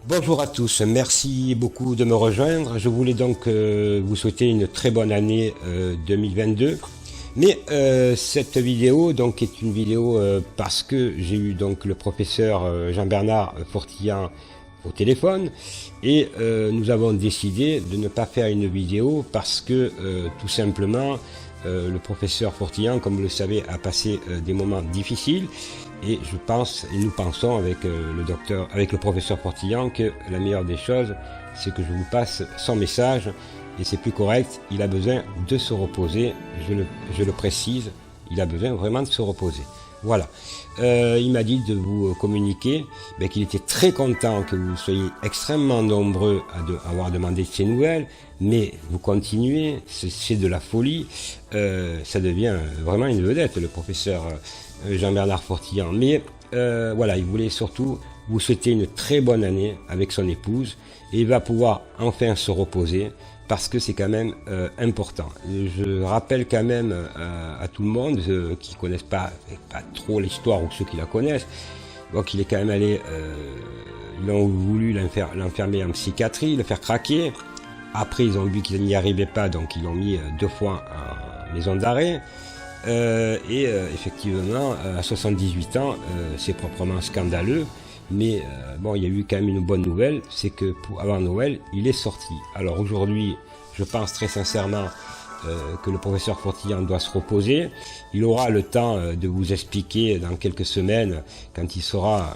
Bonjour à tous, merci beaucoup de me rejoindre. Je voulais donc vous souhaiter une très bonne année 2022. Mais cette vidéo donc est une vidéo parce que j'ai eu donc le professeur Jean-Bernard Fortillan au téléphone et nous avons décidé de ne pas faire une vidéo parce que tout simplement le professeur Fortillan, comme vous le savez, a passé des moments difficiles. Et je pense, et nous pensons avec le professeur Fortillan, que la meilleure des choses, c'est que je vous passe son message, et c'est plus correct. Il a besoin de se reposer, je le précise, il a besoin vraiment de se reposer. Voilà. Il m'a dit de vous communiquer qu'il était très content que vous soyez extrêmement nombreux à avoir demandé ces nouvelles, mais vous continuez, c'est de la folie. Ça devient vraiment une vedette, le professeur Jean-Bernard Fortillan. Mais voilà, il voulait surtout vous souhaiter une très bonne année avec son épouse, et il va pouvoir enfin se reposer, parce que c'est quand même important. Je rappelle quand même à tout le monde qui connaissent pas trop l'histoire, ou ceux qui la connaissent, donc il est quand même allé, ils ont voulu l'enfermer en psychiatrie, le faire craquer. Après ils ont vu qu'ils n'y arrivaient pas, donc ils l'ont mis 2 fois en maison d'arrêt. Effectivement, à 78 ans, c'est proprement scandaleux. Mais bon, il y a eu quand même une bonne nouvelle, c'est que avant Noël, il est sorti. Alors aujourd'hui, je pense très sincèrement que le professeur Fortillan doit se reposer. Il aura le temps de vous expliquer dans quelques semaines, quand il sera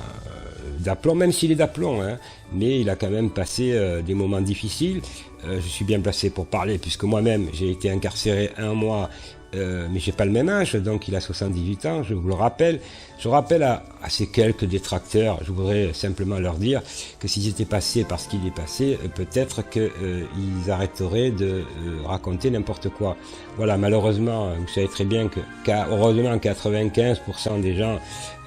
d'aplomb, même s'il est d'aplomb, hein, mais il a quand même passé des moments difficiles. Je suis bien placé pour parler, puisque moi-même, j'ai été incarcéré 1 mois, mais j'ai pas le même âge, donc il a 78 ans, je vous le rappelle. Je rappelle à ces quelques détracteurs, je voudrais simplement leur dire que s'ils étaient passés par ce qu'il est passé, peut-être qu'ils arrêteraient de raconter n'importe quoi. Voilà, malheureusement, vous savez très bien heureusement 95% des gens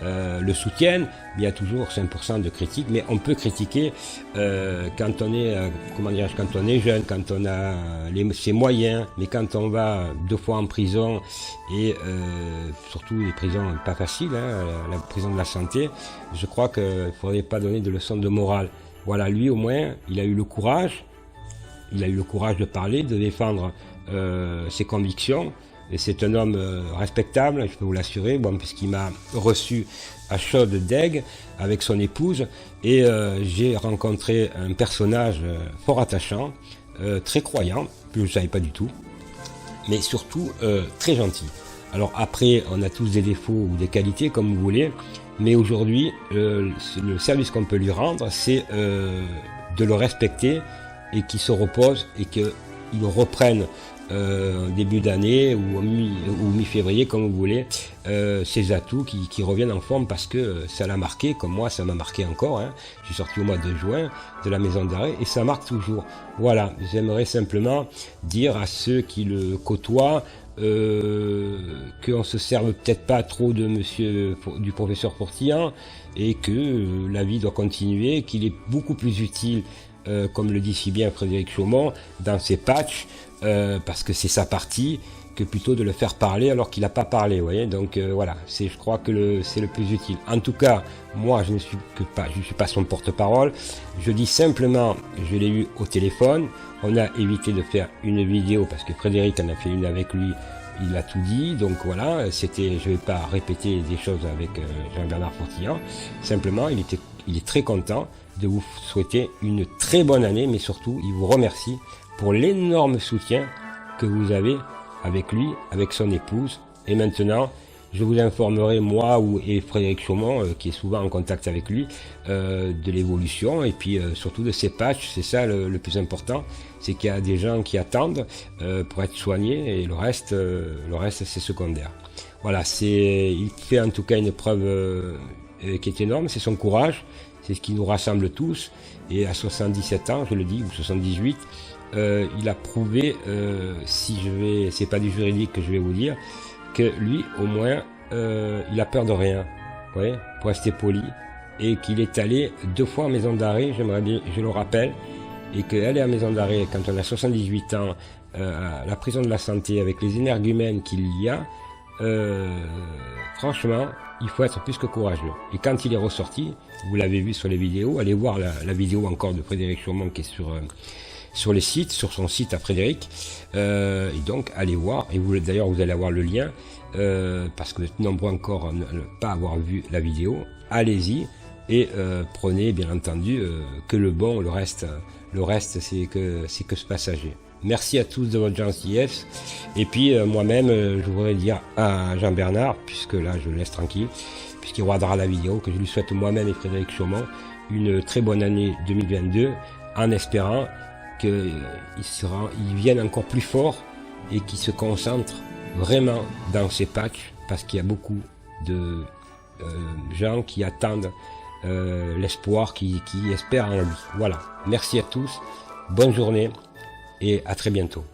le soutiennent, mais il y a toujours 5% de critiques. Mais on peut critiquer quand on est, quand on est jeune, quand on a ses moyens, mais quand on va 2 fois en prison, et surtout les prisons pas faciles, hein, la prison de la santé, je crois qu'il ne faudrait pas donner de leçons de morale. Voilà, lui au moins, il a eu le courage de parler, de défendre ses convictions, et c'est un homme respectable, je peux vous l'assurer, bon, puisqu'il m'a reçu à Chaudes-d'Aigues avec son épouse, et j'ai rencontré un personnage fort attachant, très croyant, que je ne savais pas du tout, mais surtout très gentil. Alors après, on a tous des défauts ou des qualités, comme vous voulez, mais aujourd'hui, le service qu'on peut lui rendre, c'est de le respecter, et qu'il se repose, et qu'il reprenne début d'année ou mi-février, comme vous voulez, ses atouts, qui reviennent en forme, parce que ça l'a marqué, comme moi ça m'a marqué encore, hein. Je suis sorti au mois de juin de la maison d'arrêt, et ça marque toujours. Voilà, j'aimerais simplement dire à ceux qui le côtoient qu'on se serve peut-être pas trop du professeur Fortillan, et que la vie doit continuer, qu'il est beaucoup plus utile, comme le dit si bien Frédéric Chaumont, dans ses patchs, parce que c'est sa partie, que plutôt de le faire parler alors qu'il n'a pas parlé, vous voyez. Donc voilà, je crois que c'est le plus utile. En tout cas, moi je ne suis pas son porte-parole. Je dis simplement, je l'ai eu au téléphone. On a évité de faire une vidéo parce que Frédéric en a fait une avec lui. Il a tout dit, donc voilà. Je vais pas répéter des choses avec Jean-Bernard Fortillan. Simplement, il est très content de vous souhaiter une très bonne année, mais surtout, il vous remercie pour l'énorme soutien que vous avez avec lui, avec son épouse. Et maintenant, je vous informerai, moi et Frédéric Chaumont, qui est souvent en contact avec lui, de l'évolution, et puis surtout de ses patchs. C'est ça le plus important, c'est qu'il y a des gens qui attendent pour être soignés, et le reste c'est secondaire. Voilà, il fait en tout cas une preuve qui est énorme, c'est son courage, c'est ce qui nous rassemble tous. Et à 77 ans, je le dis, ou 78, il a prouvé, c'est pas du juridique que je vais vous dire, que lui, au moins, il a peur de rien, vous voyez, pour rester poli, et qu'il est allé 2 fois en maison d'arrêt, je le rappelle, et qu'aller en maison d'arrêt quand on a 78 ans, à la prison de la santé, avec les énergumènes qu'il y a, franchement, il faut être plus que courageux. Et quand il est ressorti, vous l'avez vu sur les vidéos, allez voir la vidéo encore de Frédéric Chaumont qui est sur les sites, sur son site à Frédéric. Et donc, allez voir. Et d'ailleurs, vous allez avoir le lien, parce que vous êtes nombreux encore à ne pas avoir vu la vidéo. Allez-y et prenez, bien entendu, que le bon, le reste c'est que ce passager. Merci à tous de votre gentillesse. Et puis moi-même, je voudrais dire à Jean-Bernard, puisque là je le laisse tranquille, puisqu'il regardera la vidéo, que je lui souhaite moi-même et Frédéric Chaumont une très bonne année 2022, en espérant qu'il vienne encore plus fort et qu'il se concentre vraiment dans ses packs, parce qu'il y a beaucoup de gens qui attendent l'espoir, qui espèrent en lui. Voilà. Merci à tous. Bonne journée. Et à très bientôt.